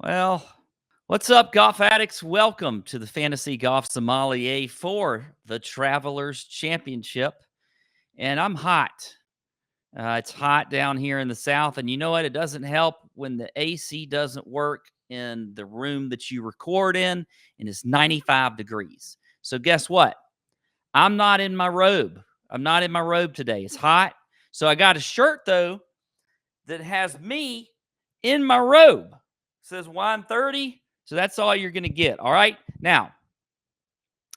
Well, what's up, golf addicts? Welcome to the Fantasy Golf Sommelier for the Travelers Championship. And I'm hot. It's hot down here in the South. And you know what? It doesn't help when the AC doesn't work in the room that you record in, and it's 95 degrees. So, guess what? I'm not in my robe. I'm not in my robe today. It's hot. So, I got a shirt, though, that has me in my robe. It says wine 30. So that's all you're going to get. All right. Now,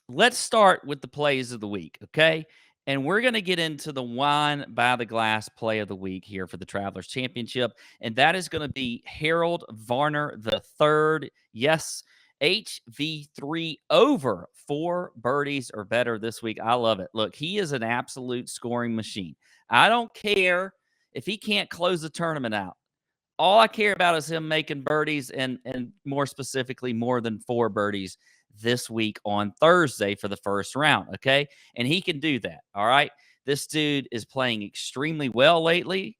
let's start with the plays of the week. Okay. And we're going to get into the wine by the glass play of the week here for the Travelers Championship. And that is going to be Harold Varner the third. Yes, HV3 over 4 birdies or better this week. I love it. Look, he is an absolute scoring machine. I don't care if he can't close the tournament out. All I care about is him making birdies and more specifically, more than 4 birdies this week on Thursday for the first round, okay? And he can do that, all right? This dude is playing extremely well lately.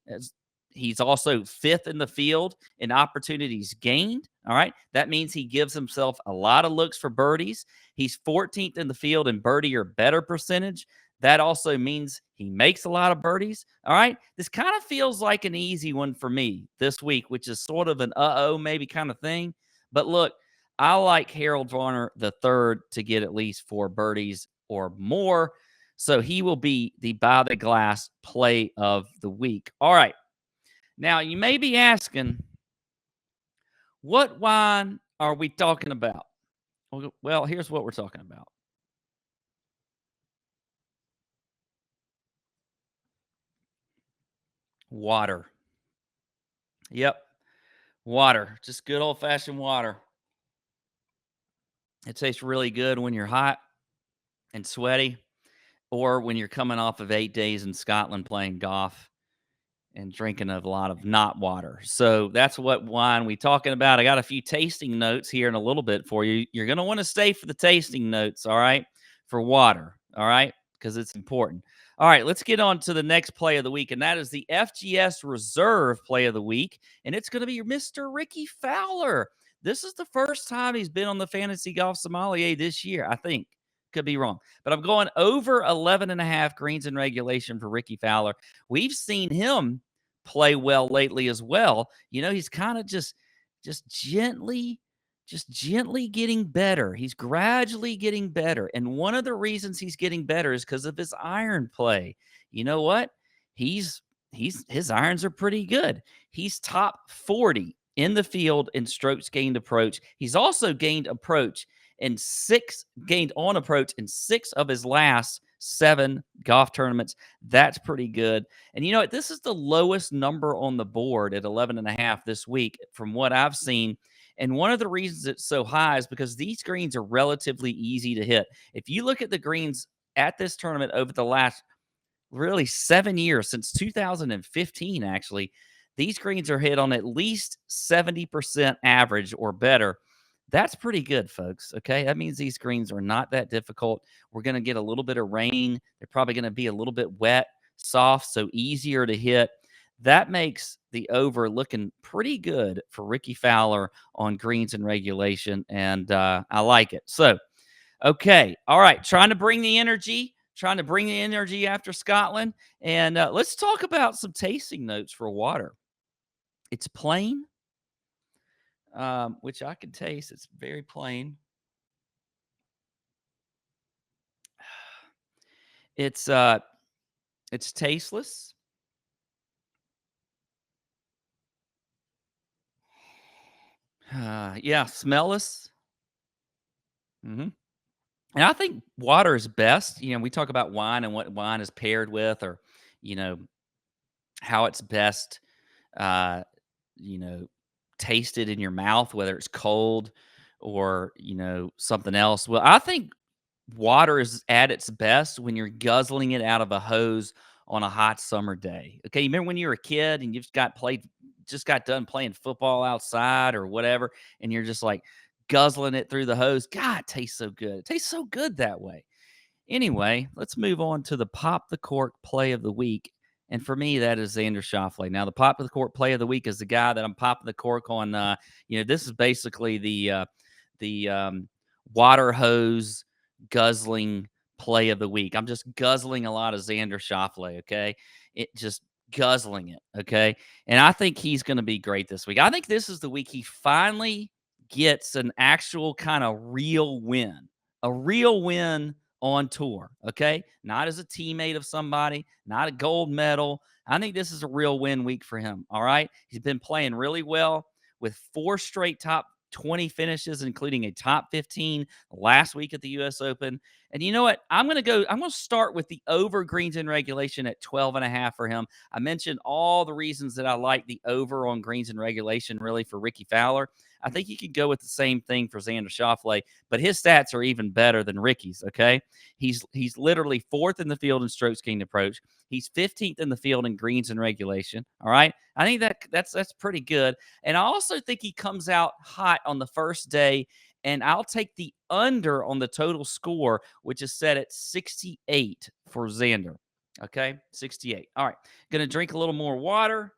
He's also 5th in the field in opportunities gained, all right? That means he gives himself a lot of looks for birdies. He's 14th in the field in birdie or better percentage. That also means he makes a lot of birdies. All right. This kind of feels like an easy one for me this week, which is sort of an maybe kind of thing. But look, I like Harold Varner the third to get at least 4 birdies or more. So he will be the by the glass play of the week. All right. Now, you may be asking, what wine are we talking about? Well, here's what we're talking about. Water. Yep. Water. Just good old fashioned water. It tastes really good when you're hot and sweaty, or when you're coming off of 8 days in Scotland playing golf and drinking a lot of not water. So that's what wine we talking about. I got a few tasting notes here in a little bit for you. You're going to want to stay for the tasting notes, all right, for water, all right, because it's important. All right, let's get on to the next play of the week, and that is the FGS Reserve play of the week, and it's going to be Mr. Ricky Fowler. This is the first time he's been on the Fantasy Golf Sommelier this year, I think. Could be wrong, but I'm going over 11.5 greens in regulation for Ricky Fowler. We've seen him play well lately as well. You know, he's kind of just gently getting better. He's gradually getting better. And one of the reasons he's getting better is because of his iron play. You know what? His irons are pretty good. He's top 40 in the field in strokes gained approach. He's also gained on approach in 6 of his last 7 golf tournaments. That's pretty good. And you know what? This is the lowest number on the board at 11.5 this week from what I've seen. And one of the reasons it's so high is because these greens are relatively easy to hit. If you look at the greens at this tournament over the last really 7 years, since 2015, actually, these greens are hit on at least 70% average or better. That's pretty good, folks. Okay. That means these greens are not that difficult. We're going to get a little bit of rain. They're probably going to be a little bit wet, soft, so easier to hit. That makes the over looking pretty good for Ricky Fowler on greens and regulation. And I like it. So, okay. All right. Trying to bring the energy after Scotland. And let's talk about some tasting notes for water. It's plain, which I can taste. It's very plain. It's tasteless. Yeah, smellless. And I think water is best. You know, we talk about wine and what wine is paired with, or you know, how it's best, uh, you know, tasted in your mouth, whether it's cold or something else. Well, I think water is at its best when you're guzzling it out of a hose on a hot summer day. Okay, you remember when you were a kid and you just got done playing football outside or whatever, and you're just like guzzling it through the hose. God, it tastes so good. It tastes so good that way. Anyway, let's move on to the Pop the Cork play of the week. And for me, that is Xander Schauffele. Now, the pop of the court play of the week is the guy that I'm popping the cork on. This is basically the water hose guzzling play of the week. I'm just guzzling a lot of Xander Schauffele. Okay, it just guzzling it. Okay, and I think he's going to be great this week. I think this is the week he finally gets an actual kind of real win, a real win on tour, okay? Not as a teammate of somebody, not a gold medal. I think this is a real win week for him, all right? He's been playing really well with 4 straight top 20 finishes, including a top 15 last week at the US Open. And you know what? I'm going to start with the over greens in regulation at 12.5 for him. I mentioned all the reasons that I like the over on greens in regulation really for Ricky Fowler. I think you could go with the same thing for Xander Schauffele, but his stats are even better than Ricky's, okay? He's literally 4th in the field in strokes gained approach. He's 15th in the field in greens and regulation, all right? I think that's pretty good. And I also think he comes out hot on the first day, and I'll take the under on the total score, which is set at 68 for Xander. Okay, 68. All right, gonna drink a little more water.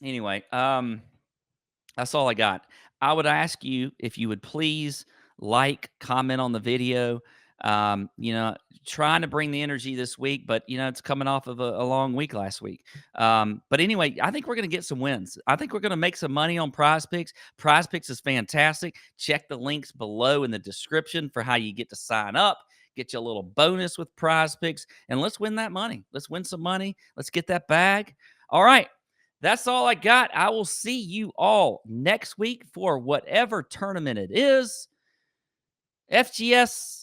Anyway, that's all I got. I would ask you if you would please like, comment on the video. You know, trying to bring the energy this week, but it's coming off of a long week last week. But anyway, I think we're going to get some wins. I think we're going to make some money on Prize Picks. Prize Picks is fantastic. Check the links below in the description for how you get to sign up. Get you a little bonus with Prize Picks, and let's win that money. Let's win some money. Let's get that bag. All right. That's all I got. I will see you all next week for whatever tournament it is. FGS